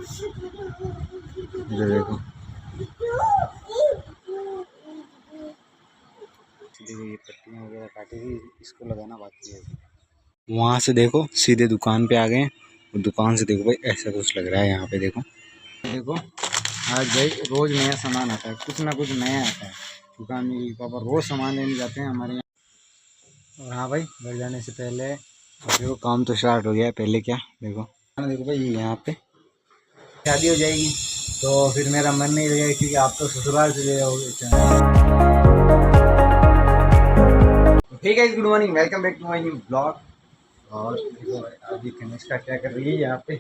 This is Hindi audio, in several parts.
इधर देखो, ये पट्टियाँ वगैरह काटी थी, इसको लगाना बाकी है। वहाँ से देखो सीधे दुकान पे आ गए और दुकान से देखो भाई ऐसा कुछ लग रहा है। यहाँ पे देखो देखो, आज भाई रोज़ नया सामान आता है, कुछ ना कुछ नया आता है। दुकान में पापा रोज़ सामान लेने जाते हैं हमारे यहाँ। और हाँ भाई, घर जाने से पहले देखो काम तो स्टार्ट हो गया है। पहले क्या देखो, देखो भाई यहाँ पे शादी हो जाएगी तो फिर मेरा मन नहीं लगेगा, क्योंकि आप तो ससुराल चले जाओगे। ठीक है, good morning, welcome back to my new blog. और देखो अभी कनिष्का क्या कर रही है यहाँ पे,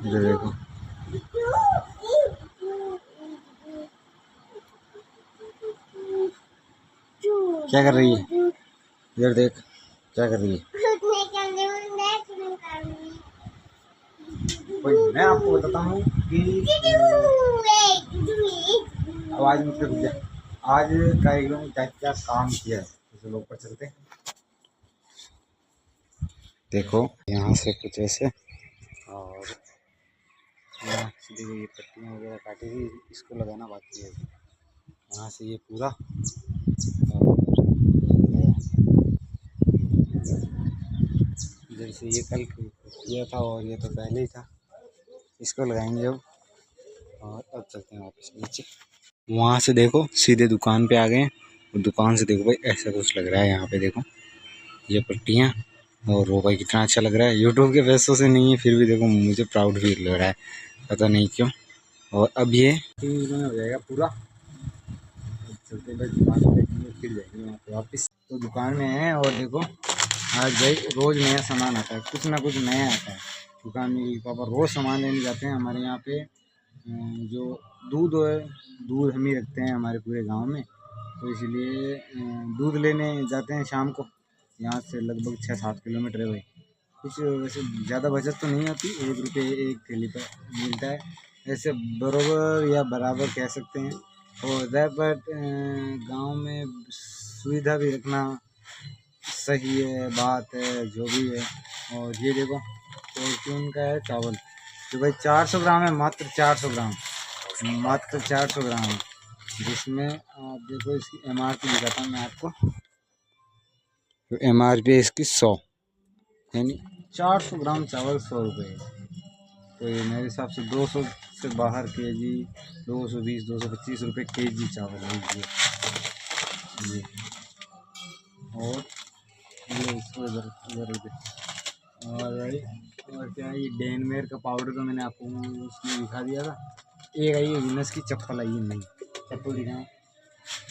इधर देखो, क्या कर रही है, इधर देख क्या कर रही है। मैं आपको बताता हूँ कि आवाज मत कर, आज कार्यक्रम में क्या क्या काम किया है, तो लोग पर चलते हैं। देखो यहाँ से कुछ ऐसे, और यहाँ से ये पट्टियाँ वगैरह काटी थी, इसको लगाना बाकी है। यहाँ से ये पूरा, जैसे ये कल किया था और ये तो पहले ही था, इसको लगाएंगे अब। और अब चलते हैं वापस नीचे। वहाँ से देखो सीधे दुकान पे आ गए और दुकान से देखो भाई ऐसा कुछ लग रहा है। यहाँ पे देखो ये पट्टियाँ, और वो भाई कितना अच्छा लग रहा है। यूट्यूब के पैसों से नहीं है, फिर भी देखो मुझे प्राउड फील लग रहा है, पता नहीं क्यों। और अब ये 3 दिनों में हो जाएगा पूरा। चलते भाई दुकान पे देखेंगे, फिर जाएंगे वहाँ पे वापस। तो दुकान में है और देखो आज भाई रोज़ नया सामान आता है, कुछ ना कुछ नया आता है। दुकान में पापा रोज़ सामान लेने जाते हैं हमारे यहाँ पे। जो दूध है, दूध हम ही रखते हैं हमारे पूरे गांव में, तो इसलिए दूध लेने जाते हैं शाम को। यहाँ से लगभग 6-7 किलोमीटर है भाई। कुछ वैसे ज़्यादा बचत तो नहीं होती, 1 रुपये एक थैली पर मिलता है, ऐसे बराबर या बराबर कह सकते हैं। और दैट बट गाँव में सुविधा भी रखना सही है, बात है जो भी है। और ये देखो फॉर्चून का है चावल, जो भाई 400 ग्राम है, मात्र 400 ग्राम, मात्र 400 ग्राम है। जिसमें आप देखो इसकी MRP दिखाता हूँ मैं आपको, तो MRP है इसकी 100, यानी 400 ग्राम चावल 100 रुपये। तो ये मेरे हिसाब से 200 से बाहर केजी, 220-225 रुपये केजी चावल है ये। और ये इसको इधर और भाई, और क्या है, ये डेनमेर का पाउडर तो मैंने आपको उसमें दिखा दिया था। एक आई है विनस की चप्पल आई है, नहीं चप्पल दिखाएं,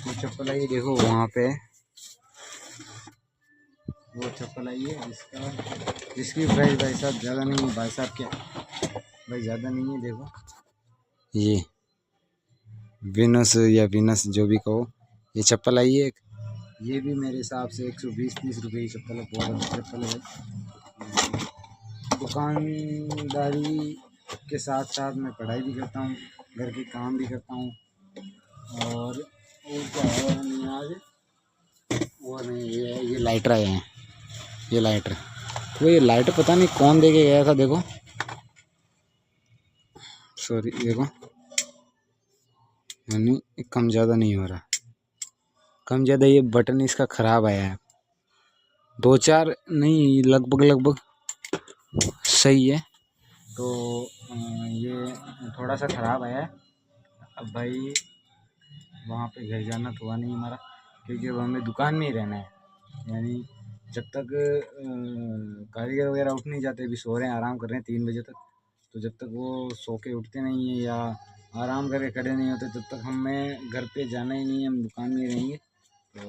वो चप्पल आई है देखो वहाँ पे, वो चप्पल आई है जिसकी प्राइस भाई साहब ज़्यादा नहीं है। भाई साहब क्या भाई ज़्यादा नहीं है, देखो ये विनस या विनस जो भी कहो, ये चप्पल आई है एक, ये भी मेरे हिसाब से 120-130 रुपये की चप्पल है, बहुत अच्छी चप्पल है भाई। दुकानदारी के साथ साथ मैं पढ़ाई भी करता हूँ, घर के काम भी करता हूँ। और क्या है आज, वो नहीं ये लाइटर आए हैं, ये लाइटर, तो ये लाइटर पता नहीं कौन दे के गया था। देखो सॉरी, देखो यानी कम ज़्यादा नहीं हो रहा, कम ज़्यादा, ये बटन इसका ख़राब आया है, 2-4 नहीं, लगभग सही है। तो ये थोड़ा सा ख़राब आया है। अब भाई वहाँ पे घर जाना तो हुआ नहीं हमारा, क्योंकि अब हमें दुकान में ही रहना है। यानी जब तक कारीगर वगैरह उठ नहीं जाते, अभी सो रहे हैं, आराम कर रहे हैं 3 बजे तक, तो जब तक वो सो के उठते नहीं है या आराम करके खड़े नहीं होते, तब तक हमें घर पे जाना ही नहीं है, हम दुकान में ही रहेंगे। तो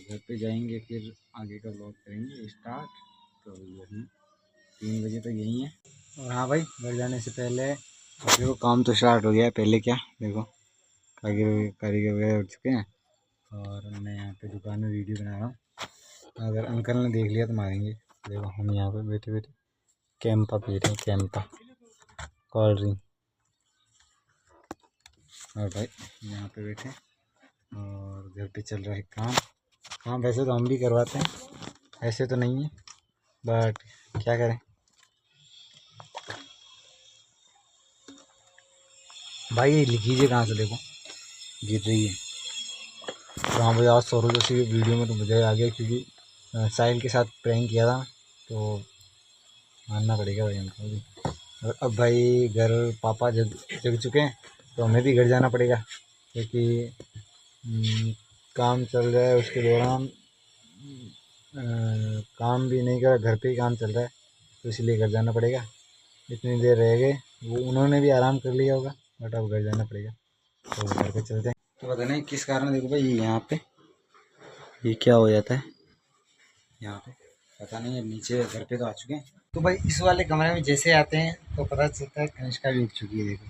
घर पे जाएंगे फिर आगे का व्लॉग करेंगे स्टार्ट। तो यही 3 बजे तक यही है। और हाँ भाई, घर जाने से पहले देखो काम तो स्टार्ट हो गया है। पहले क्या देखो, कारीगर वगैरह उठ चुके हैं और मैं यहाँ पे दुकान में वीडियो बना रहा हूँ। अगर अंकल ने देख लिया तो मारेंगे। देखो हम यहाँ पे बैठे बैठे कैंपा पी रहे हैं, कैंपा कोल्ड ड्रिंक। और भाई यहाँ पे बैठे और घर पे चल रहा है काम। हाँ वैसे तो हम भी करवाते हैं, ऐसे तो नहीं है, बट क्या करें भाई, ये लीजिए कहाँ से देखो गिर रही है। तो हाँ भाई, आज सौरभ जोशी वीडियो में तो मज़ा आ गया, क्योंकि साहिल के साथ प्रैंक किया था, तो मानना पड़ेगा भाई हमको भी। और अब भाई घर पापा जग जग चुके हैं, तो हमें भी घर जाना पड़ेगा, क्योंकि काम चल रहा है, उसके दौरान काम भी नहीं कर, घर पे ही काम चल रहा है, तो इसलिए घर जाना पड़ेगा। इतनी देर रह गए, वो उन्होंने भी आराम कर लिया होगा, बट अब घर जाना पड़ेगा, तो घर पे चलते हैं। तो पता नहीं किस कारण, देखो भाई यहाँ पे ये क्या हो जाता है यहाँ पे, पता नहीं। अब नीचे घर पे तो आ चुके हैं, तो भाई इस वाले कमरे में जैसे आते हैं तो पता चलता है कनिष्का भी उठ चुकी है। देखो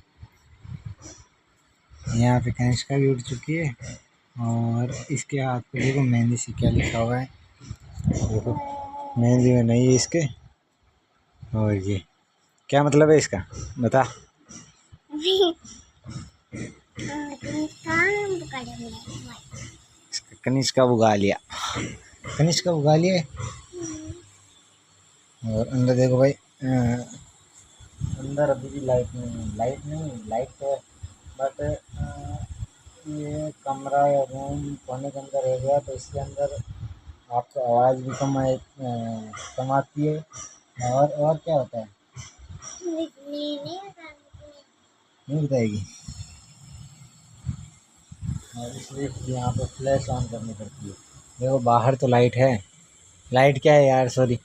यहाँ पे कनिष्का भी उठ चुकी है, और इसके हाथ पे देखो मेहंदी से क्या लिखा हुआ है, देखो मेहंदी में नहीं है इसके। और ये क्या मतलब है इसका, बता। कनिष्का बुगा लिया, कनिष्का बुगा लिया। और अंदर देखो भाई, अंदर अभी भी लाइट नहीं, लाइट तो है, बट ये कमरा या रूम कोने के अंदर रह गया, तो इसके अंदर आपको आवाज़ भी कम आती है। और क्या होता है नहीं बताएगी। और इसलिए यहाँ पे फ्लैश ऑन करनी पड़ती है। देखो बाहर तो लाइट है, लाइट क्या है यार, सॉरी,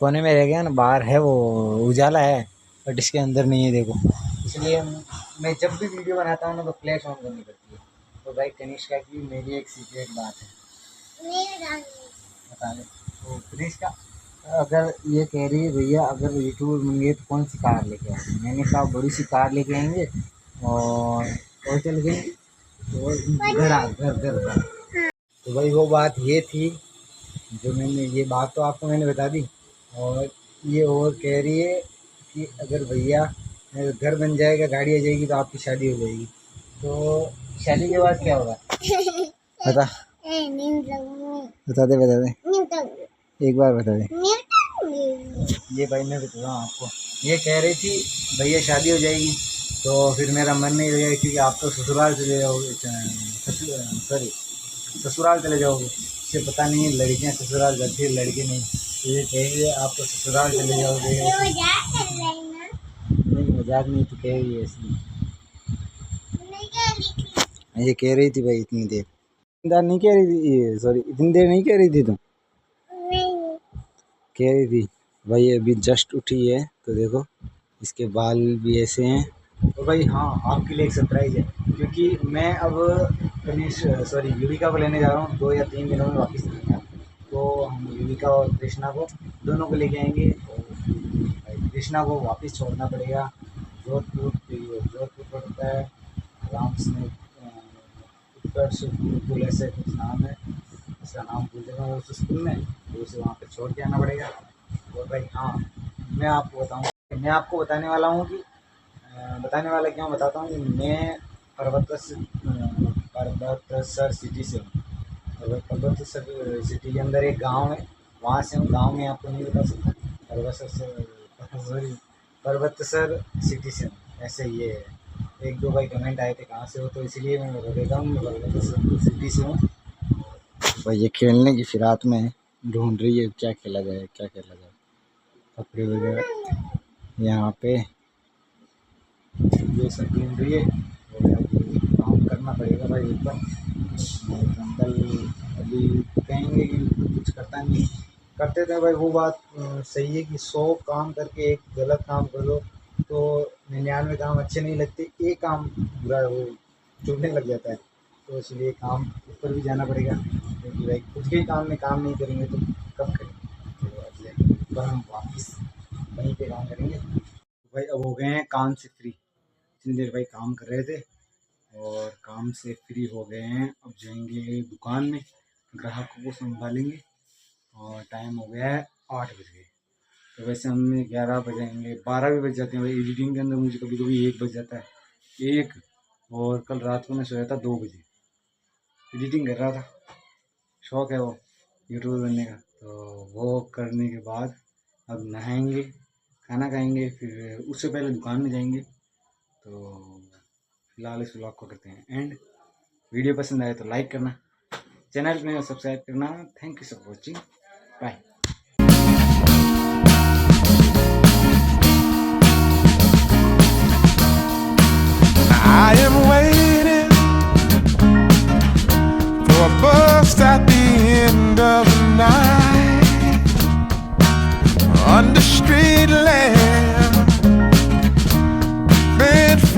कोने में रह गया ना, बाहर है वो उजाला है, बट इसके अंदर नहीं है देखो। इसलिए मैं जब भी वीडियो बनाता हूँ ना, तो फ्लैश ऑन करनी पड़ती है। तो भाई कनिष्का की मेरी एक सीक्रेट बात है, बता दे। तो कनिष्का अगर ये कह रही है भैया अगर यूट्यूबर बन गए तो कौन सी कार लेके आएंगे, मैंने कहा बड़ी सी कार लेके आएंगे, और चल गए, तो घर। तो भाई वो बात ये थी, जो मैंने ये बात तो आपको मैंने बता दी। और ये और कह रही है कि अगर भैया घर बन जाएगा, गाड़ी आ जाएगी, तो आपकी शादी हो जाएगी। तो शादी के बाद क्या होगा बता, बता दे एक बार बता दे। ये भाई मैं बता रहा हूँ आपको, ये कह रही थी भैया शादी हो जाएगी तो फिर मेरा मन नहीं लगेगा, क्योंकि आप तो ससुराल चले जाओगे, सॉरी ससुराल चले जाओगे। इसे पता नहीं है लड़कियाँ ससुराल जाती है, लड़के नहीं। तो ये कहेंगे आप तो ससुराल चले जाओगे। नहीं मजाक नहीं, तो कह रही है इसलिए, ये कह रही थी भाई इतनी देर, इतनी नहीं कह रही थी, सॉरी इतनी देर नहीं कह रही थी तुम, कह रही थी भाई अभी जस्ट उठी है, तो देखो इसके बाल भी ऐसे हैं। तो भाई हाँ, आपके लिए एक सरप्राइज़ है, क्योंकि मैं अब गणेश सॉरी युविका को लेने जा रहा हूँ, 2 या 3 दिनों में वापस आएंगे। तो हम युविका और कृष्णा को दोनों को लेके आएंगे, और भाई कृष्णा को वापस छोड़ना पड़ेगा जोधपुर। जोधपुर पड़ता है राम स्नेह उत्कर्ष गुरुकुल, ऐसे कुछ नाम है, इसका नाम भूल जाऊँगा उस स्कूल में, तो उसे वहाँ पे छोड़ के आना पड़ेगा। और भाई हाँ, मैं आपको बताने वाला हूँ कि बताने वाला क्यों बताता हूँ कि मैं पर्वतसर सिटी से हूँ। पर्वतसर सिटी के अंदर एक गांव है, वहाँ से हूँ। गांव में आपको नहीं बता सकता, सॉरी पर्वतसर सिटी से हूँ, ऐसे ये है। एक दो भाई कमेंट आए थे कहाँ से हो, तो इसलिए मैं बता देता हूँ मैं पर्वतसर सिटी से हूँ। भाई ये खेलने की फिराक में ढूंढ रही है, क्या खेला जाए क्या खेला जाए, कपड़े वगैरह यहाँ पे ये सब ढूंढ रही है। और काम करना पड़ेगा भाई ऊपर, अंकल अभी कहेंगे कि कुछ करता नहीं, करते थे भाई। वो बात सही है कि 100 काम करके एक गलत काम कर लो तो 99 काम अच्छे नहीं लगते, एक काम बुरा वो चुभने लग जाता है। तो इसलिए काम ऊपर भी जाना पड़ेगा, क्योंकि भाई खुद के काम में काम नहीं करेंगे तो कब करेंगे। तो इसलिए ऊपर हम वापस वहीं पे काम करेंगे। भाई अब हो गए हैं काम से फ्री, इतनी देर भाई काम कर रहे थे और काम से फ्री हो गए हैं। अब जाएंगे दुकान में, ग्राहकों को संभालेंगे, और टाइम हो गया है 8 बज गए। तो वैसे हमें 11 बजेंगे, 12 भी बज जाते हैं भाई एडिटिंग के अंदर, मुझे कभी कभी 1 बज जाता है, 1। और कल रात को मैं सोया था 2 बजे, एडिटिंग कर रहा था, शौक है वो यूट्यूबर बनने का। तो वो करने के बाद अब नहाएंगे, खाना खाएंगे, फिर उससे पहले दुकान में जाएंगे। तो फिलहाल इस व्लॉग को करते हैं एंड। वीडियो पसंद आए तो लाइक करना, चैनल में सब्सक्राइब करना। Thank you for watching, bye.